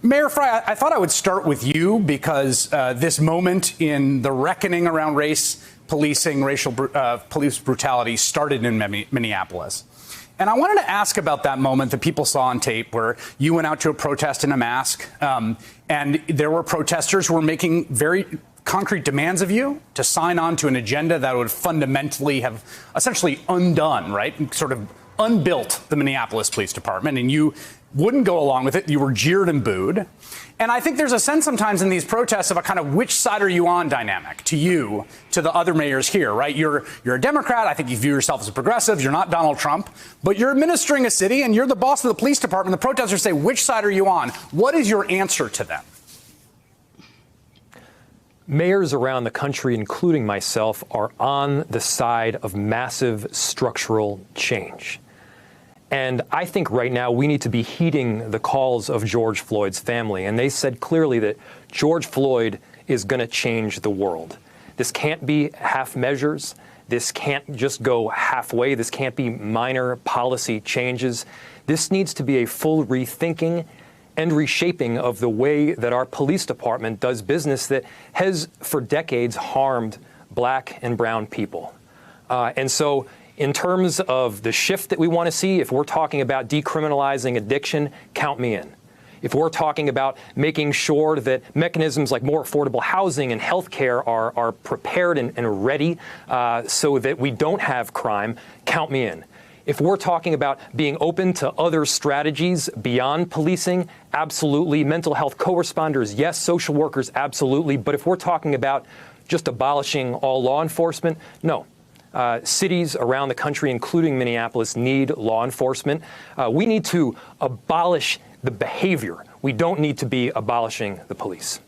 Mayor Frey, I thought I would start with you because this moment in the reckoning around race policing, police brutality started in Minneapolis. And I wanted to ask about that moment that people saw on tape where you went out to a protest in a mask and there were protesters who were making very concrete demands of you to sign on to an agenda that would fundamentally have essentially undone, right, sort of unbuilt the Minneapolis Police Department, and you wouldn't go along with it. You were jeered and booed. And I think there's a sense sometimes in these protests of a kind of which side are you on dynamic to you, to the other mayors here, right? You're a Democrat. I think you view yourself as a progressive. You're not Donald Trump, but you're administering a city and you're the boss of the police department. The protesters say, which side are you on? What is your answer to them? Mayors around the country, including myself, are on the side of massive structural change. And I think right now we need to be heeding the calls of George Floyd's family. And they said clearly that George Floyd is going to change the world. This can't be half measures. This can't just go halfway. This can't be minor policy changes. This needs to be a full rethinking and reshaping of the way that our police department does business that has for decades harmed black and brown people. And so in terms of the shift that we want to see, if we're talking about decriminalizing addiction, count me in. If we're talking about making sure that mechanisms like more affordable housing and health care are prepared and ready so that we don't have crime, count me in. If we're talking about being open to other strategies beyond policing, absolutely. Mental health co-responders, yes. Social workers, absolutely. But if we're talking about just abolishing all law enforcement, no. Cities around the country, including Minneapolis, need law enforcement. We need to abolish the behavior. We don't need to be abolishing the police.